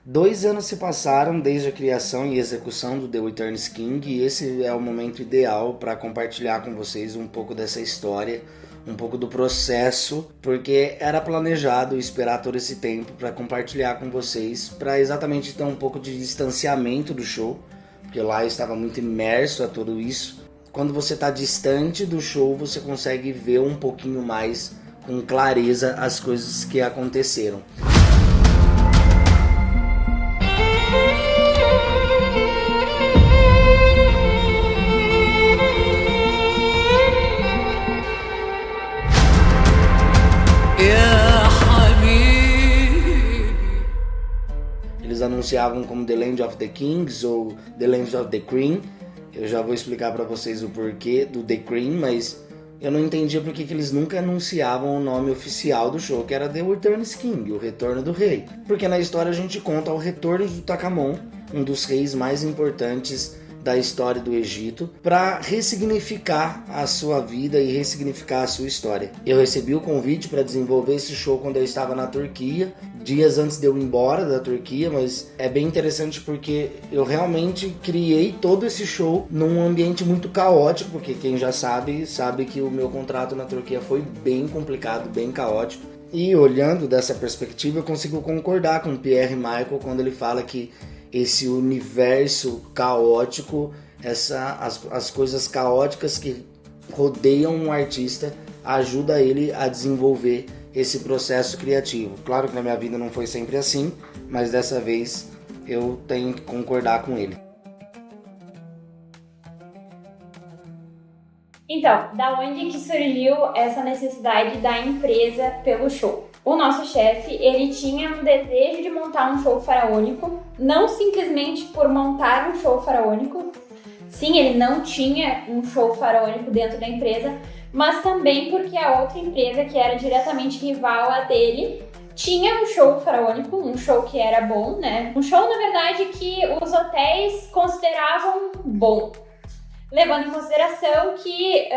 2 anos se passaram desde a criação e execução do The Returns King e esse é o momento ideal para compartilhar com vocês um pouco dessa história, um pouco do processo, porque era planejado esperar todo esse tempo para compartilhar com vocês, para exatamente ter um pouco de distanciamento do show, porque lá eu estava muito imerso a tudo isso. Quando você está distante do show, você consegue ver um pouquinho mais com clareza as coisas que aconteceram. Eles anunciavam como The Land of the Kings ou The Land of the Queen. Eu já vou explicar para vocês o porquê do The Queen, mas eu não entendia porque que eles nunca anunciavam o nome oficial do show, que era The Returns King, o Retorno do Rei. Porque na história a gente conta o retorno de Tutankhamon, um dos reis mais importantes da história do Egito, para ressignificar a sua vida e ressignificar a sua história. Eu recebi o convite para desenvolver esse show quando eu estava na Turquia, dias antes de eu ir embora da Turquia, mas é bem interessante porque eu realmente criei todo esse show num ambiente muito caótico, porque quem já sabe que o meu contrato na Turquia foi bem complicado, bem caótico. E olhando dessa perspectiva, eu consigo concordar com o Pierre Michael quando ele fala que esse universo caótico, as coisas caóticas que rodeiam um artista, ajuda ele a desenvolver esse processo criativo. Claro que na minha vida não foi sempre assim, mas dessa vez eu tenho que concordar com ele. Então, da onde que surgiu essa necessidade da empresa pelo show? O nosso chefe, ele tinha um desejo de montar um show faraônico, não simplesmente por montar um show faraônico. Sim, ele não tinha um show faraônico dentro da empresa, mas também porque a outra empresa, que era diretamente rival a dele, tinha um show faraônico, um show que era bom, né? Um show, na verdade, que os hotéis consideravam bom, levando em consideração que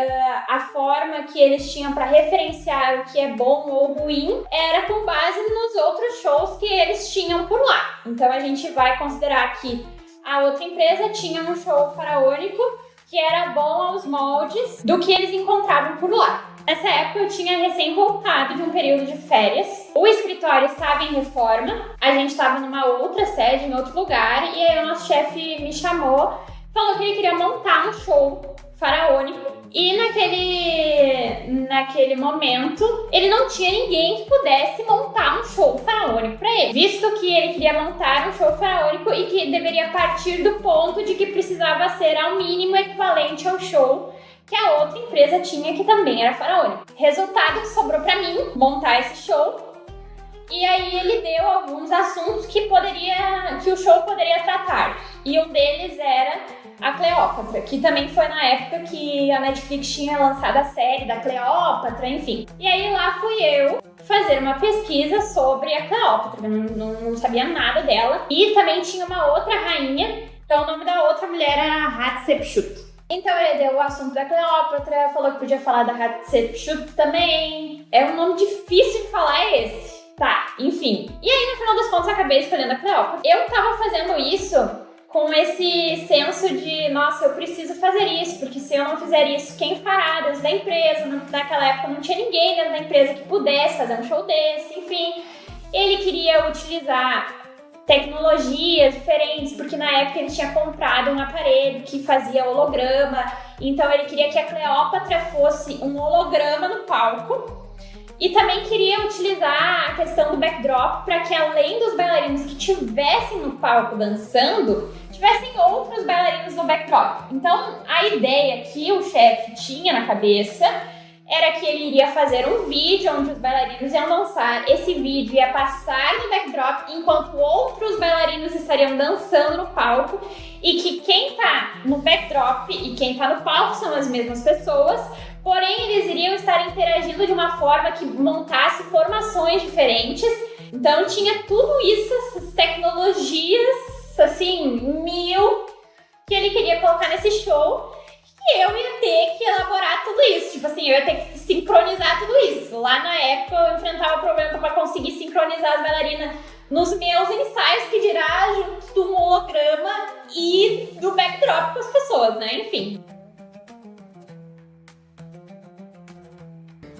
a forma que eles tinham para referenciar o que é bom ou ruim era com base nos outros shows que eles tinham por lá. Então a gente vai considerar que a outra empresa tinha um show faraônico que era bom aos moldes do que eles encontravam por lá. Nessa época eu tinha recém voltado de um período de férias, o escritório estava em reforma, a gente estava numa outra sede, em outro lugar, e aí o nosso chefe me chamou, falou que ele queria montar um show faraônico e naquele momento ele não tinha ninguém que pudesse montar um show faraônico para ele, visto que ele queria montar um show faraônico e que deveria partir do ponto de que precisava ser ao mínimo equivalente ao show que a outra empresa tinha, que também era faraônico. Resultado, sobrou para mim montar esse show. E aí ele deu alguns assuntos que o show poderia tratar. E um deles era a Cleópatra, que também foi na época que a Netflix tinha lançado a série da Cleópatra, enfim. E aí lá fui eu fazer uma pesquisa sobre a Cleópatra, não sabia nada dela. E também tinha uma outra rainha, então o nome da outra mulher era Hatshepsut. Então ele deu o assunto da Cleópatra, falou que podia falar da Hatshepsut também. É um nome difícil de falar esse. Tá, enfim. E aí, no final das contas, eu acabei escolhendo a Cleópatra. Eu tava fazendo isso com esse senso de, nossa, eu preciso fazer isso, porque se eu não fizer isso, quem fará dentro da empresa? Naquela época não tinha ninguém dentro da empresa que pudesse fazer um show desse, enfim. Ele queria utilizar tecnologias diferentes, porque na época ele tinha comprado um aparelho que fazia holograma, então ele queria que a Cleópatra fosse um holograma no palco. E também queria utilizar a questão do backdrop para que, além dos bailarinos que estivessem no palco dançando, tivessem outros bailarinos no backdrop. Então, a ideia que o chefe tinha na cabeça era que ele iria fazer um vídeo onde os bailarinos iam dançar. Esse vídeo ia passar no backdrop enquanto outros bailarinos estariam dançando no palco, e que quem tá no backdrop e quem tá no palco são as mesmas pessoas, porém eles iriam estar interagindo de uma forma que montasse formações diferentes. Então tinha tudo isso, essas tecnologias, assim, que ele queria colocar nesse show. E eu ia ter que elaborar tudo isso, tipo assim, eu ia ter que sincronizar tudo isso. Lá na época eu enfrentava problema para conseguir sincronizar as bailarinas nos meus ensaios, que dirá do backdrop com as pessoas, né? Enfim.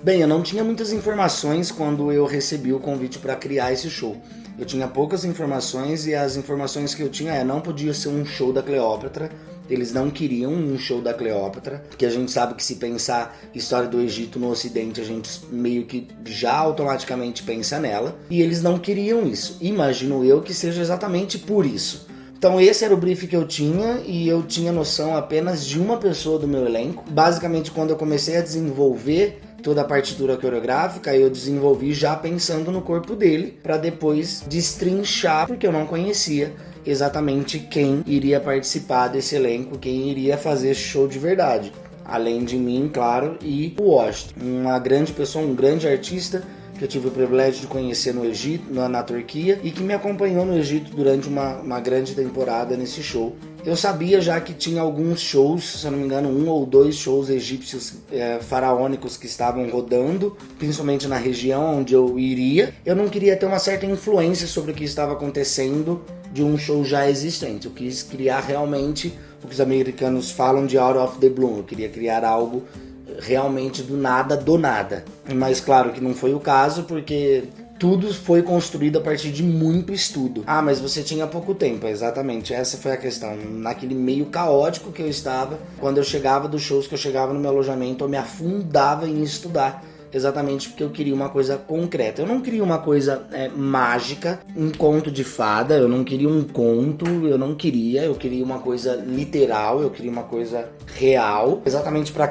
Bem, eu não tinha muitas informações quando eu recebi o convite para criar esse show. Eu tinha poucas informações e as informações que eu tinha não podia ser um show da Cleópatra. Eles não queriam um show da Cleópatra, porque a gente sabe que se pensar história do Egito no Ocidente, a gente meio que já automaticamente pensa nela. E eles não queriam isso. Imagino eu que seja exatamente por isso. Então esse era o brief que eu tinha e eu tinha noção apenas de uma pessoa do meu elenco. Basicamente, quando eu comecei a desenvolver toda a partitura coreográfica, eu desenvolvi já pensando no corpo dele, para depois destrinchar, porque eu não conhecia exatamente quem iria participar desse elenco, quem iria fazer esse show de verdade. Além de mim, claro, e o Washington, uma grande pessoa, um grande artista, que eu tive o privilégio de conhecer no Egito, na Turquia, e que me acompanhou no Egito durante uma grande temporada nesse show. Eu sabia já que tinha alguns shows, se eu não me engano, 1 ou 2 shows egípcios faraônicos que estavam rodando, principalmente na região onde eu iria. Eu não queria ter uma certa influência sobre o que estava acontecendo de um show já existente. Eu quis criar realmente o que os americanos falam de out of the blue. Eu queria criar algo realmente do nada. Mas claro que não foi o caso, porque tudo foi construído a partir de muito estudo. Ah, mas você tinha pouco tempo, exatamente, essa foi a questão. Naquele meio caótico que eu estava, quando eu chegava dos shows, que eu chegava no meu alojamento, eu me afundava em estudar, exatamente porque eu queria uma coisa concreta. Eu não queria uma coisa mágica, um conto de fada, eu não queria um conto, eu queria uma coisa literal, eu queria uma coisa real, exatamente para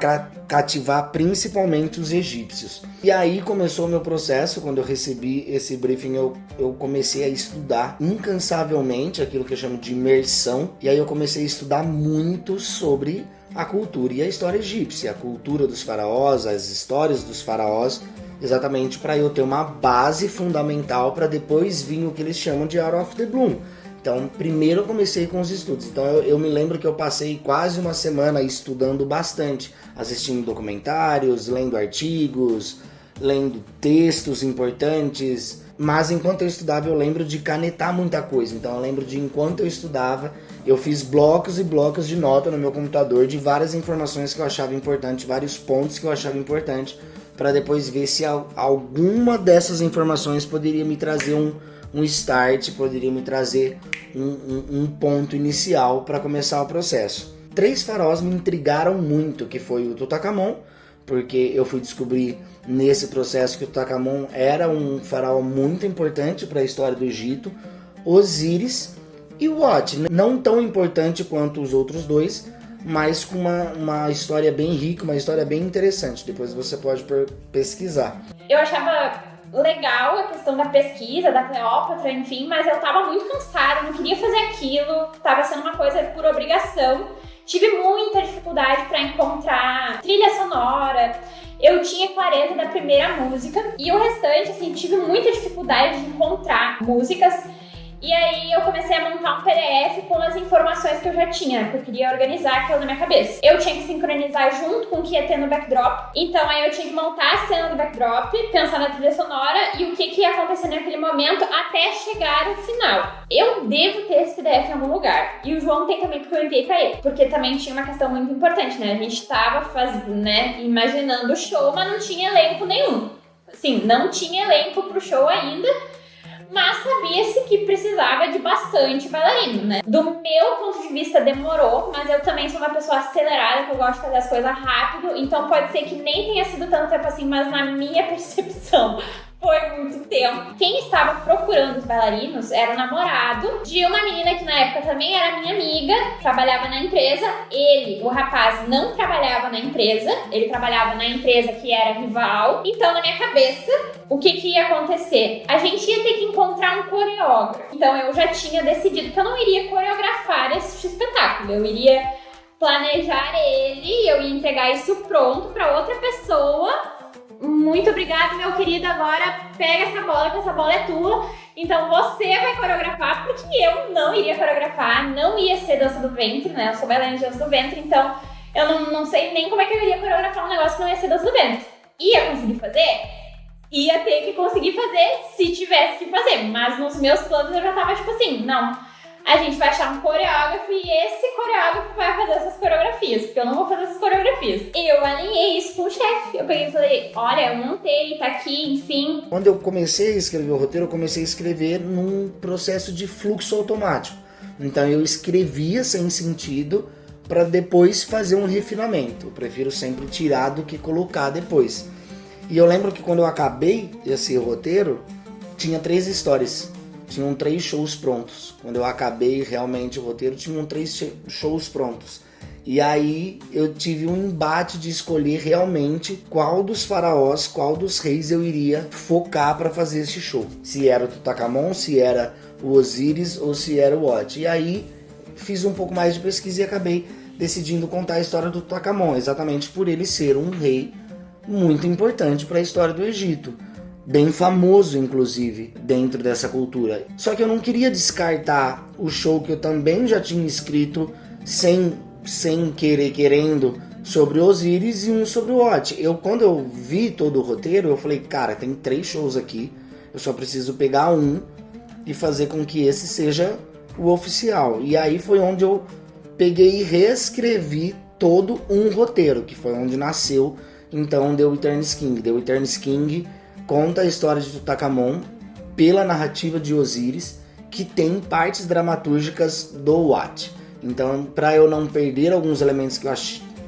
cativar principalmente os egípcios. E aí começou o meu processo. Quando eu recebi esse briefing, eu comecei a estudar incansavelmente aquilo que eu chamo de imersão, e aí eu comecei a estudar muito sobre a cultura e a história egípcia, a cultura dos faraós, as histórias dos faraós, exatamente para eu ter uma base fundamental para depois vir o que eles chamam de out of the bloom. Então, primeiro eu comecei com os estudos. Então, eu me lembro que eu passei quase uma semana estudando bastante, assistindo documentários, lendo artigos, lendo textos importantes. Mas enquanto eu estudava, eu lembro de canetar muita coisa. Então, eu lembro de, enquanto eu estudava, eu fiz blocos e blocos de nota no meu computador de várias informações que eu achava importante, vários pontos que eu achava importante, para depois ver se alguma dessas informações poderia me trazer um start, poderia me trazer um ponto inicial para começar o processo. 3 faraós me intrigaram muito, que foi o Tutankhamon, porque eu fui descobrir nesse processo que o Tutankhamon era um faraó muito importante para a história do Egito, Osíris e o Ot, não tão importante quanto os outros dois, mas com uma história bem rica, uma história bem interessante. Depois você pode pesquisar. Eu achava legal a questão da pesquisa, da Cleópatra, enfim, mas eu tava muito cansada, não queria fazer aquilo, tava sendo uma coisa por obrigação. Tive muita dificuldade para encontrar trilha sonora, eu tinha clareza da primeira música e o restante, assim, tive muita dificuldade de encontrar músicas. E aí eu comecei a montar um PDF com as informações que eu já tinha, porque eu queria organizar aquilo na minha cabeça. Eu tinha que sincronizar junto com o que ia ter no backdrop, então aí eu tinha que montar a cena do backdrop, pensar na trilha sonora e o que ia acontecer naquele momento até chegar no final. Eu devo ter esse PDF em algum lugar, e o João tem também, porque eu enviei pra ele, porque também tinha uma questão muito importante, né? A gente tava imaginando o show, mas não tinha elenco nenhum. Assim, não tinha elenco pro show ainda, mas sabia-se que precisava de bastante bailarino, né? Do meu ponto de vista demorou, mas eu também sou uma pessoa acelerada, que eu gosto de fazer as coisas rápido, então pode ser que nem tenha sido tanto tempo assim, mas na minha percepção foi muito tempo. Quem estava procurando os bailarinos era o namorado de uma menina que na época também era minha amiga, trabalhava na empresa. Ele, o rapaz, não trabalhava na empresa, ele trabalhava na empresa que era rival. Então, na minha cabeça, o que ia acontecer? A gente ia ter que encontrar um coreógrafo. Então, eu já tinha decidido que eu não iria coreografar esse espetáculo. Eu iria planejar ele e eu ia entregar isso pronto para outra pessoa. Muito obrigada, meu querido, agora pega essa bola, que essa bola é tua. Então você vai coreografar, porque eu não iria coreografar, não ia ser dança do ventre, né? Eu sou bailarina de dança do ventre, então eu não sei nem como é que eu iria coreografar um negócio que não ia ser dança do ventre. Ia conseguir fazer? Ia ter que conseguir fazer se tivesse que fazer, mas nos meus planos eu já tava tipo assim, não, a gente vai achar um coreógrafo e esse coreógrafo vai fazer essas coreografias, porque eu não vou fazer essas coreografias. Eu alinhei isso com o chefe. Eu peguei e falei, olha, eu montei, tá aqui, enfim. Quando eu comecei a escrever o roteiro, eu comecei a escrever num processo de fluxo automático. Então eu escrevia sem sentido para depois fazer um refinamento. Eu prefiro sempre tirar do que colocar depois. E eu lembro que quando eu acabei esse roteiro, tinha 3 histórias. Tinham 3 shows prontos. Quando eu acabei realmente o roteiro, tinham 3 shows prontos. E aí eu tive um embate de escolher realmente qual dos faraós, qual dos reis eu iria focar para fazer esse show. Se era o Tutankhamon, se era o Osíris ou se era o Ot. E aí fiz um pouco mais de pesquisa e acabei decidindo contar a história do Tutankhamon, exatamente por ele ser um rei muito importante para a história do Egito. Bem famoso, inclusive, dentro dessa cultura. Só que eu não queria descartar o show que eu também já tinha escrito sem querendo, sobre Osíris e um sobre o Ot. Quando eu vi todo o roteiro, eu falei, cara, tem 3 shows aqui, eu só preciso pegar um e fazer com que esse seja o oficial. E aí foi onde eu peguei e reescrevi todo um roteiro, que foi onde nasceu, então, The Witern's King. The Witern's King conta a história de Tutankhamon pela narrativa de Osíris, que tem partes dramatúrgicas do Wat. Então, para eu não perder alguns elementos que eu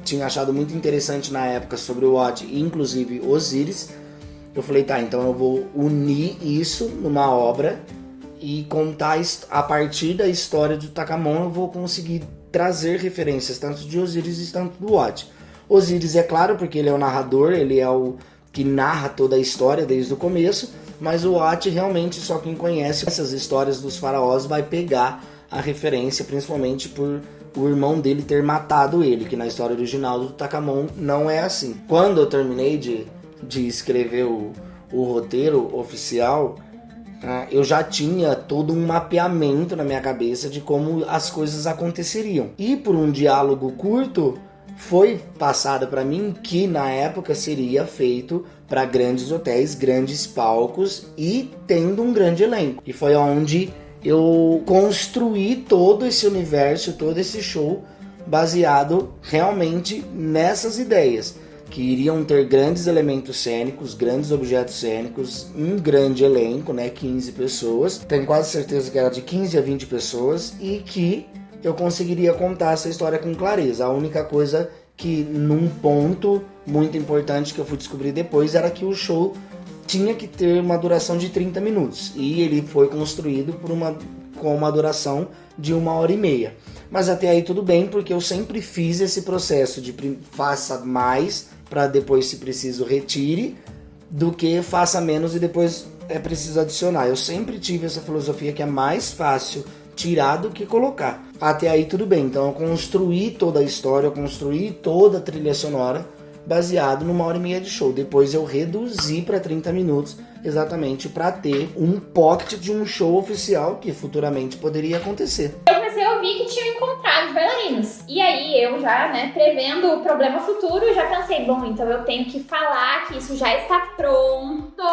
tinha achado muito interessante na época sobre o Wat, inclusive Osíris, eu falei, tá, então eu vou unir isso numa obra e contar a partir da história de Tutankhamon, eu vou conseguir trazer referências tanto de Osíris e tanto do Wat. Osíris, é claro, porque ele é o narrador, ele é o que narra toda a história desde o começo, mas o Wat realmente só quem conhece essas histórias dos faraós vai pegar a referência, principalmente por o irmão dele ter matado ele, que na história original do Tutankhamon não é assim. Quando eu terminei de escrever o roteiro oficial, eu já tinha todo um mapeamento na minha cabeça de como as coisas aconteceriam. E por um diálogo curto, foi passado para mim que na época seria feito para grandes hotéis, grandes palcos e tendo um grande elenco. E foi onde eu construí todo esse universo, todo esse show baseado realmente nessas ideias, que iriam ter grandes elementos cênicos, grandes objetos cênicos, um grande elenco, né, 15 pessoas. Tenho quase certeza que era de 15 a 20 pessoas e que eu conseguiria contar essa história com clareza. A única coisa que, num ponto muito importante que eu fui descobrir depois, era que o show tinha que ter uma duração de 30 minutos. E ele foi construído com uma duração de 1h30. Mas até aí tudo bem, porque eu sempre fiz esse processo de faça mais, para depois, se preciso, retire, do que faça menos e depois é preciso adicionar. Eu sempre tive essa filosofia que é mais fácil tirar do que colocar. Até aí tudo bem, então eu construí toda a história, eu construí toda a trilha sonora baseado numa 1h30 de show. Depois eu reduzi para 30 minutos, exatamente para ter um pocket de um show oficial que futuramente poderia acontecer. Eu comecei a ouvir que tinham encontrado bailarinos. E aí eu já, prevendo o problema futuro, já pensei, bom, então eu tenho que falar que isso já está pronto.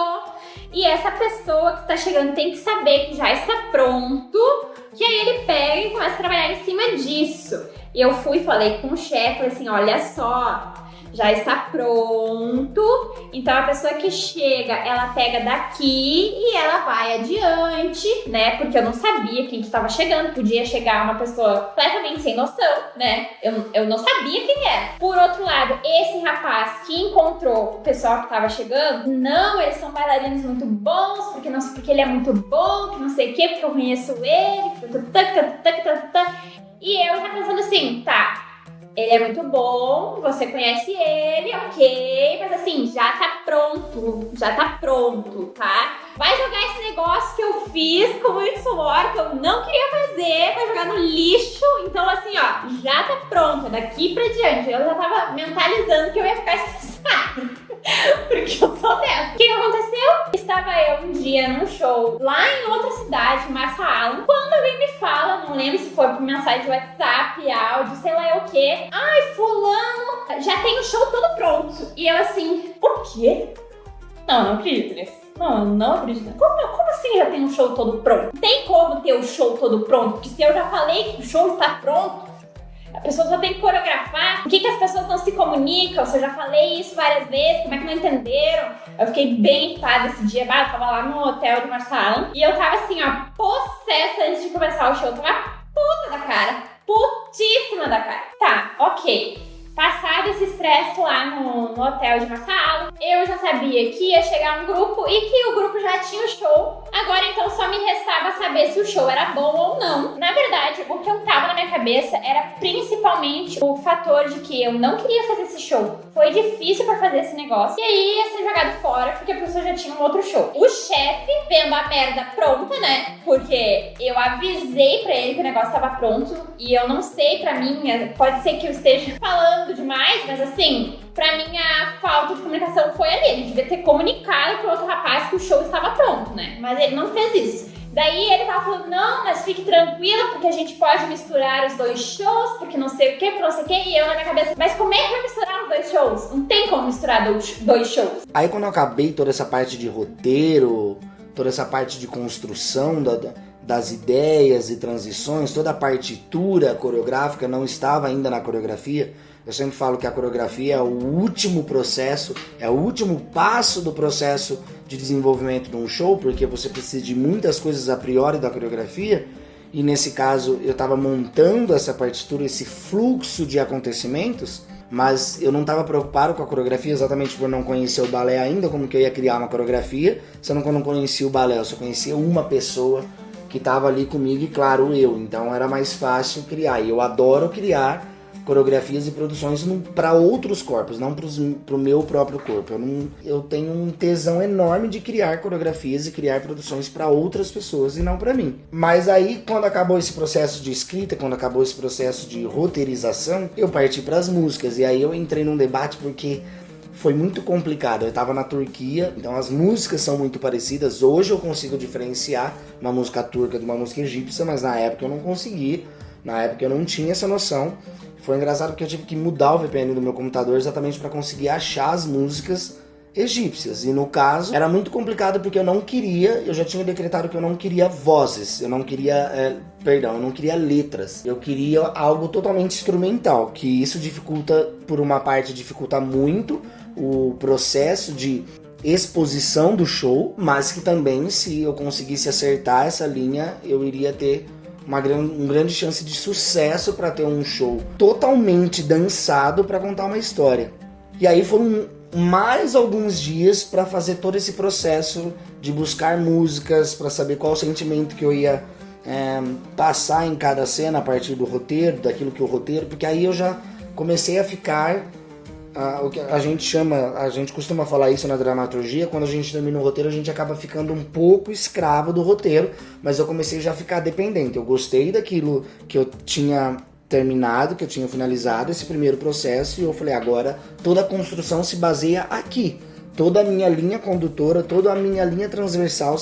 E essa pessoa que está chegando tem que saber que já está pronto. Que aí ele pega e começa a trabalhar em cima disso. E eu fui e falei com o chefe, falei assim, olha só, já está pronto, então a pessoa que chega, ela pega daqui e ela vai adiante, né, porque eu não sabia quem que estava chegando, podia chegar uma pessoa completamente sem noção, né, eu não sabia quem era. Por outro lado, esse rapaz que encontrou o pessoal que estava chegando, não, eles são bailarinos muito bons, porque ele é muito bom, que não sei o que, porque eu conheço ele, e eu já pensando assim, tá, ele é muito bom, você conhece ele, ok, mas assim, já tá pronto, tá? Vai jogar esse negócio que eu fiz com muito suor, que eu não queria fazer, vai jogar no lixo, então assim, ó, já tá pronto, daqui pra diante. Eu já tava mentalizando que eu ia ficar estressada, porque eu sou dessa. O que aconteceu? Estava eu um dia num show lá em outra cidade, Marfa Alan, quando alguém me fala, não lembro se foi por mensagem de WhatsApp, áudio, sei lá o quê. Ai, fulano, já tem o show todo pronto. E eu assim, por quê? Não acredito nisso. Não acredito. Como assim já tem um show todo pronto? Não tem como ter o show todo pronto, porque se eu já falei que o show está pronto, a pessoa só tem que coreografar. Por que as pessoas não se comunicam? Se eu já falei isso várias vezes, como é que não entenderam? Eu fiquei bem irritada esse dia. Eu tava lá no hotel de Marçal e eu tava assim, ó, possessa antes de começar o show. Eu tava puta da cara. Putíssima da cara. Tá, ok. Passado esse estresse lá no hotel de Marçal, eu já sabia que ia chegar um grupo e que o grupo já tinha o show. Agora então só me restava saber se o show era bom ou não. Na verdade, o que eu tava na minha cabeça era principalmente o fator de que eu não queria fazer esse show. Foi difícil pra fazer esse negócio. E aí ia ser jogado fora porque a pessoa já tinha um outro show. O chefe, vendo a merda pronta, né? Porque eu avisei pra ele que o negócio tava pronto. E eu não sei, pra mim, pode ser que eu esteja falando demais, mas assim, pra mim a falta de comunicação foi ali. Ele devia ter comunicado pro outro rapaz que o show estava pronto, né? Mas ele não fez isso. Daí ele tava falando, não, mas fique tranquila, porque a gente pode misturar os dois shows, porque não sei o que, não sei o que, e eu na minha cabeça, mas como é que vai misturar os dois shows? Não tem como misturar dois shows. Aí quando eu acabei toda essa parte de roteiro, toda essa parte de construção das ideias e transições, toda a partitura coreográfica não estava ainda na coreografia. Eu sempre falo que a coreografia é o último processo, é o último passo do processo de desenvolvimento de um show, porque você precisa de muitas coisas a priori da coreografia, e nesse caso eu estava montando essa partitura, esse fluxo de acontecimentos, mas eu não estava preocupado com a coreografia exatamente por não conhecer o balé ainda, como que eu ia criar uma coreografia, sendo que eu não conhecia o balé, eu só conhecia uma pessoa que estava ali comigo e claro, eu, então era mais fácil criar, e eu adoro criar coreografias e produções para outros corpos, não para o meu próprio corpo. Eu tenho um tesão enorme de criar coreografias e criar produções para outras pessoas e não para mim. Mas aí, quando acabou esse processo de escrita, quando acabou esse processo de roteirização, eu parti para as músicas. E aí eu entrei num debate porque foi muito complicado. Eu estava na Turquia, então as músicas são muito parecidas. Hoje eu consigo diferenciar uma música turca de uma música egípcia, mas na época eu não consegui. Na época eu não tinha essa noção. Foi engraçado porque eu tive que mudar o VPN do meu computador exatamente para conseguir achar as músicas egípcias. E no caso, era muito complicado porque eu já tinha decretado que eu não queria vozes, eu não queria letras. Eu queria algo totalmente instrumental, que isso dificulta, por uma parte, dificulta muito o processo de exposição do show, mas que também, se eu conseguisse acertar essa linha, eu iria ter uma grande chance de sucesso para ter um show totalmente dançado para contar uma história. E aí foram mais alguns dias para fazer todo esse processo de buscar músicas, para saber qual o sentimento que eu ia passar em cada cena a partir do roteiro, daquilo que o roteiro, porque aí eu já comecei a ficar o que a gente costuma falar isso na dramaturgia, quando a gente termina o roteiro a gente acaba ficando um pouco escravo do roteiro, mas eu comecei já a ficar dependente. Eu gostei daquilo que eu tinha terminado, que eu tinha finalizado esse primeiro processo, e eu falei, agora toda a construção se baseia aqui, toda a minha linha condutora, toda a minha linha transversal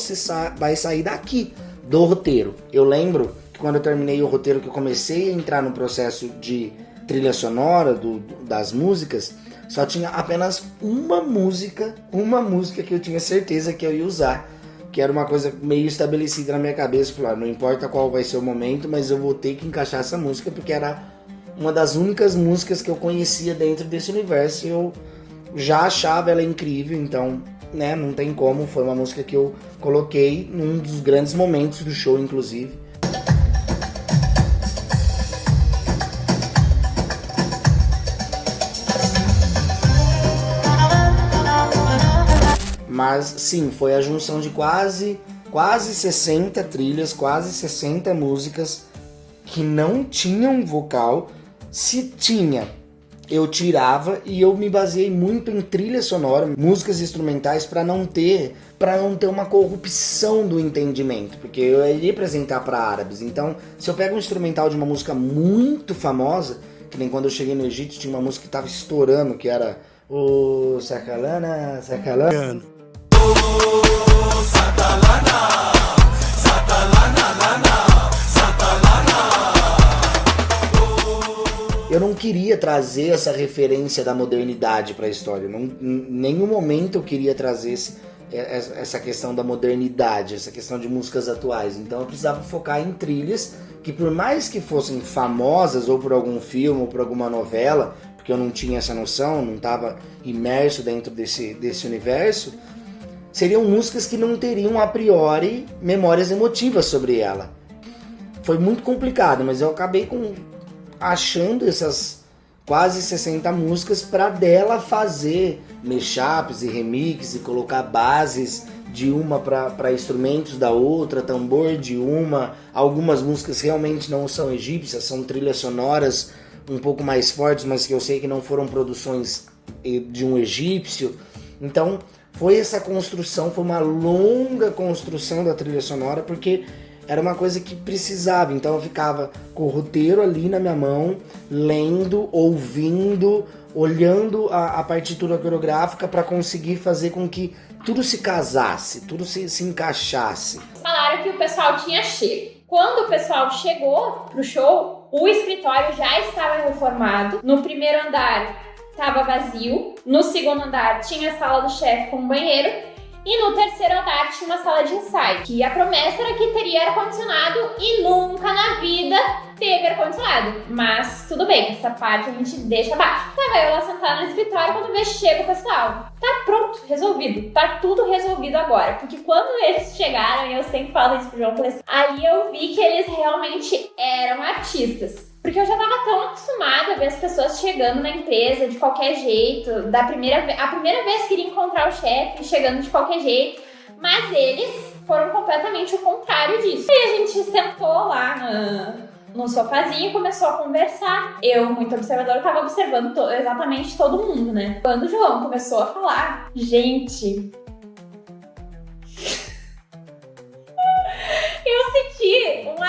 vai sair daqui, do roteiro. Eu lembro que quando eu terminei o roteiro, que eu comecei a entrar no processo de trilha sonora das músicas, só tinha apenas uma música que eu tinha certeza que eu ia usar, que era uma coisa meio estabelecida na minha cabeça. Falar, não importa qual vai ser o momento, mas eu vou ter que encaixar essa música, porque era uma das únicas músicas que eu conhecia dentro desse universo, e eu já achava ela incrível, então, né, não tem como. Foi uma música que eu coloquei num dos grandes momentos do show, inclusive. Mas sim, foi a junção de quase 60 trilhas, quase 60 músicas que não tinham vocal. Se tinha, eu tirava, e eu me baseei muito em trilha sonora, músicas instrumentais, para não ter uma corrupção do entendimento, porque eu iria apresentar para árabes. Então, se eu pego um instrumental de uma música muito famosa, que nem quando eu cheguei no Egito tinha uma música que estava estourando, que era o Sakalana. Eu não queria trazer essa referência da modernidade para a história. Em nenhum momento eu queria trazer essa questão da modernidade, essa questão de músicas atuais. Então eu precisava focar em trilhas que, por mais que fossem famosas ou por algum filme ou por alguma novela, porque eu não tinha essa noção, não estava imerso dentro desse universo, seriam músicas que não teriam a priori memórias emotivas sobre ela. Foi muito complicado, mas eu acabei achando essas quase 60 músicas para dela fazer mashups e remix e colocar bases de uma para instrumentos da outra, tambor de uma. Algumas músicas realmente não são egípcias, são trilhas sonoras um pouco mais fortes, mas que eu sei que não foram produções de um egípcio. Então foi essa construção, foi uma longa construção da trilha sonora, porque era uma coisa que precisava. Então eu ficava com o roteiro ali na minha mão, lendo, ouvindo, olhando a partitura coreográfica para conseguir fazer com que tudo se casasse, tudo se encaixasse. Falaram que o pessoal tinha chego. Quando o pessoal chegou pro show, o escritório já estava reformado. No primeiro andar estava vazio. No segundo andar tinha a sala do chefe com banheiro. E no terceiro andar tinha uma sala de ensaio, que a promessa era que teria ar-condicionado e nunca na vida teve ar-condicionado. Mas tudo bem, essa parte a gente deixa abaixo. Tava eu lá sentada no escritório quando vê chega o pessoal. Tá pronto, resolvido. Tá tudo resolvido agora. Porque quando eles chegaram, e eu sempre falo isso pro João, aí eu vi que eles realmente eram artistas. Porque eu já tava tão acostumada a ver as pessoas chegando na empresa de qualquer jeito. A primeira vez queria encontrar o chefe chegando de qualquer jeito. Mas eles foram completamente o contrário disso. E a gente sentou lá no sofazinho e começou a conversar. Eu, muito observadora, tava observando exatamente todo mundo, né? Quando o João começou a falar, gente... eu senti um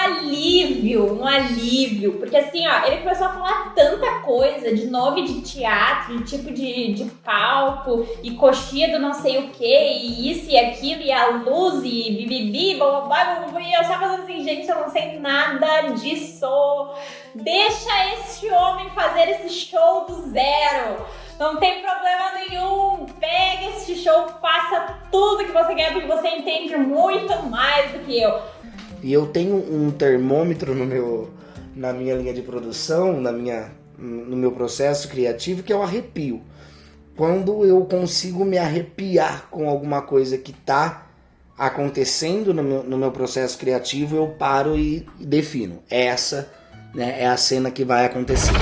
alívio, porque assim, ó, ele começou a falar tanta coisa de nome de teatro, de tipo de palco, e coxinha do não sei o que, e isso e aquilo, e a luz, e bibibi, blá, e eu estava falando assim, gente, eu não sei nada disso, deixa esse homem fazer esse show do zero. Não tem problema nenhum, pega esse show, faça tudo que você quer, porque você entende muito mais do que eu. E eu tenho um termômetro na minha linha de produção, no meu processo criativo, que é o arrepio. Quando eu consigo me arrepiar com alguma coisa que está acontecendo no meu processo criativo, eu paro e defino. Essa, né, é a cena que vai acontecer.